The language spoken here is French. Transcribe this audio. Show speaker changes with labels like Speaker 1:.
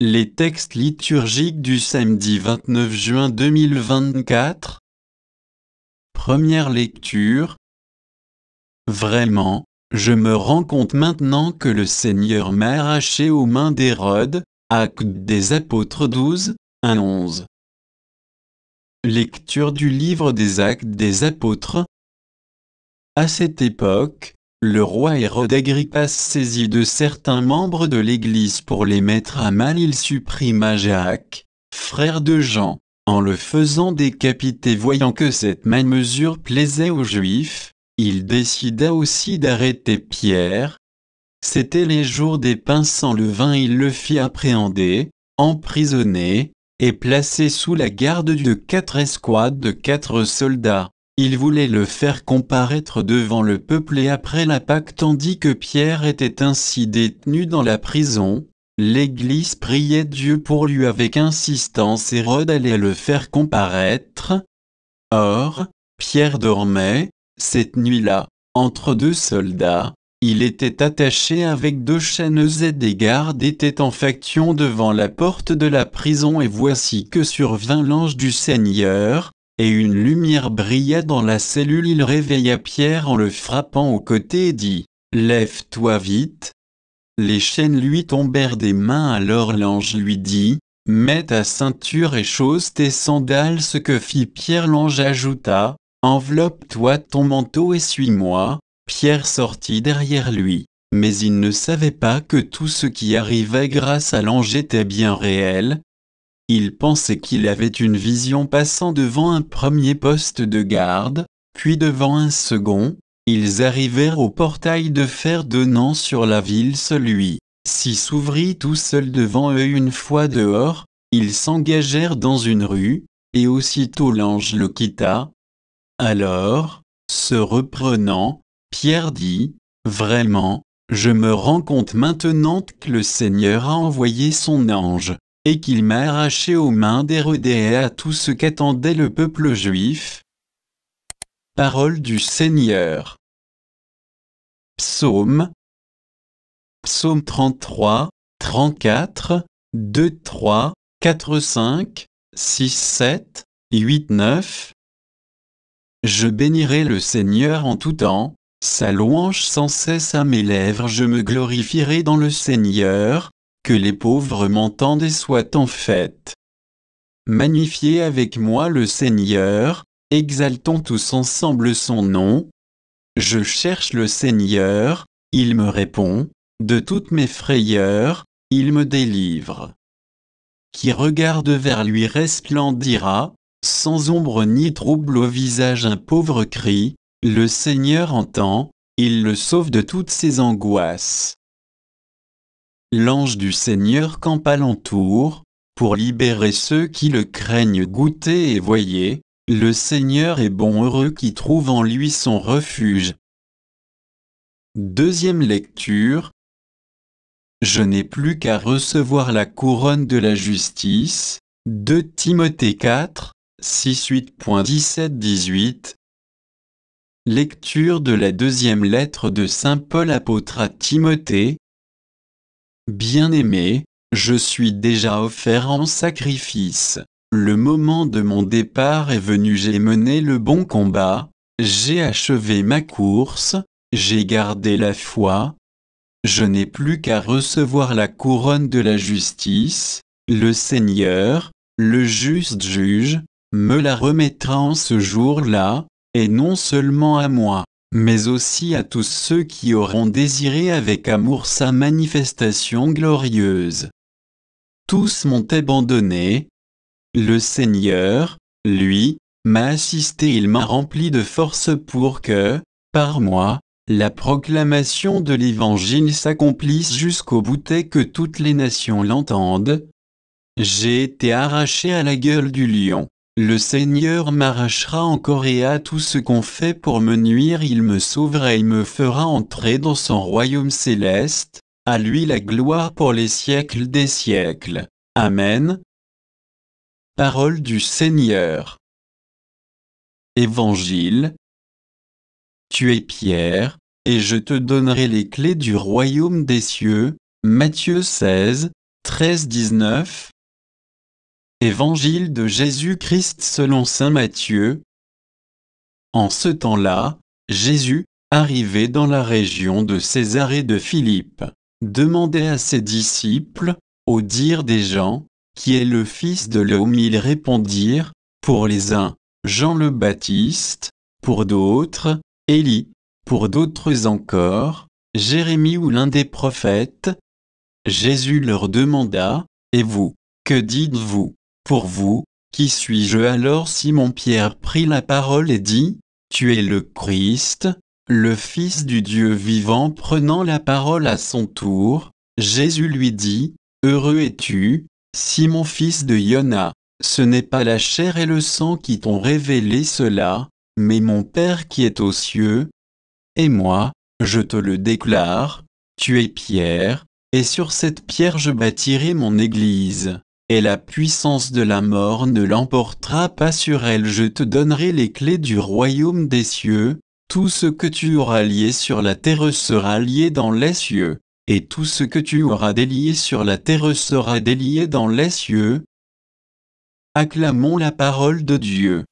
Speaker 1: Les textes liturgiques du samedi 29 juin 2024. Première lecture. Vraiment, je me rends compte maintenant que le Seigneur m'a arraché aux mains d'Hérode. Actes des Apôtres 12, 1-11. Lecture du livre des Actes des Apôtres. À cette époque, le roi Hérode Agrippa saisit de certains membres de l'Église pour les mettre à mal. Il supprima Jacques, frère de Jean, en le faisant décapiter. Voyant que cette même mesure plaisait aux Juifs, il décida aussi d'arrêter Pierre. C'étaient les jours des pains sans levain. Il le fit appréhender, emprisonner, et placer sous la garde de 4 escouades de 4 soldats. Il voulait le faire comparaître devant le peuple et après la Pâque. Tandis que Pierre était ainsi détenu dans la prison, l'Église priait Dieu pour lui avec insistance. Hérode allait le faire comparaître. Or, Pierre dormait, cette nuit-là, entre 2 soldats. Il était attaché avec 2 chaînes et des gardes étaient en faction devant la porte de la prison. Et voici que survint l'ange du Seigneur, et une lumière brilla dans la cellule. Il réveilla Pierre en le frappant au côté et dit : « Lève-toi vite !» Les chaînes lui tombèrent des mains. Alors l'ange lui dit : « Mets ta ceinture et chausse tes sandales. » Ce que fit Pierre, l'ange ajouta : « Enveloppe-toi ton manteau et suis-moi. » Pierre sortit derrière lui, mais il ne savait pas que tout ce qui arrivait grâce à l'ange était bien réel. Il pensait qu'il avait une vision passant devant un premier poste de garde, puis devant un second. Ils arrivèrent au portail de fer donnant sur la ville. Celui-ci s'ouvrit tout seul devant eux. Une fois dehors, ils s'engagèrent dans une rue, et aussitôt l'ange le quitta. Alors, se reprenant, Pierre dit : « Vraiment, je me rends compte maintenant que le Seigneur a envoyé son ange, et qu'il m'a arraché aux mains d'Hérode et à tout ce qu'attendait le peuple juif. » Parole du Seigneur. Psaume. Psaume 33, 34, 2, 3, 4, 5, 6, 7, 8, 9. Je bénirai le Seigneur en tout temps, sa louange sans cesse à mes lèvres. Je me glorifierai dans le Seigneur, que les pauvres m'entendent et soient en fête. Magnifiez avec moi le Seigneur, exaltons tous ensemble son nom. Je cherche le Seigneur, il me répond, de toutes mes frayeurs, il me délivre. Qui regarde vers lui resplendira, sans ombre ni trouble au visage. Un pauvre crie, le Seigneur entend, il le sauve de toutes ses angoisses. L'ange du Seigneur campe alentour, pour libérer ceux qui le craignent. Goûtez et voyez, le Seigneur est bon. Heureux qui trouve en lui son refuge. Deuxième lecture. Je n'ai plus qu'à recevoir la couronne de la justice. 2 Timothée 4, 6, 8.17-18. Lecture de la deuxième lettre de saint Paul apôtre à Timothée. Bien-aimé, je suis déjà offert en sacrifice. Le moment de mon départ est venu. J'ai mené le bon combat, j'ai achevé ma course, j'ai gardé la foi. Je n'ai plus qu'à recevoir la couronne de la justice. Le Seigneur, le juste juge, me la remettra en ce jour-là, et non seulement à moi, mais aussi à tous ceux qui auront désiré avec amour sa manifestation glorieuse. Tous m'ont abandonné. Le Seigneur, lui, m'a assisté. Il m'a rempli de force pour que, par moi, la proclamation de l'Évangile s'accomplisse jusqu'au bout et que toutes les nations l'entendent. J'ai été arraché à la gueule du lion. Le Seigneur m'arrachera encore, et à tout ce qu'on fait pour me nuire il me sauvera et me fera entrer dans son royaume céleste. À lui la gloire pour les siècles des siècles. Amen. Parole du Seigneur. Évangile. Tu es Pierre, et je te donnerai les clés du royaume des cieux. Matthieu 16, 13-19. Évangile de Jésus-Christ selon saint Matthieu. En ce temps-là, Jésus, arrivé dans la région de Césarée de Philippe, demandait à ses disciples, au dire des gens, qui est le fils de l'homme? Ils répondirent, pour les uns, Jean le Baptiste, pour d'autres, Élie, pour d'autres encore, Jérémie ou l'un des prophètes. Jésus leur demanda, et vous, que dites-vous? Pour vous, qui suis-je? Alors Simon-Pierre prit la parole et dit, tu es le Christ, le Fils du Dieu vivant. Prenant la parole à son tour, Jésus lui dit, heureux es-tu, Simon fils de Yona, ce n'est pas la chair et le sang qui t'ont révélé cela, mais mon Père qui est aux cieux. Et moi, je te le déclare, tu es Pierre, et sur cette pierre je bâtirai mon église, et la puissance de la mort ne l'emportera pas sur elle. Je te donnerai les clés du royaume des cieux. Tout ce que tu auras lié sur la terre sera lié dans les cieux, et tout ce que tu auras délié sur la terre sera délié dans les cieux. Acclamons la parole de Dieu.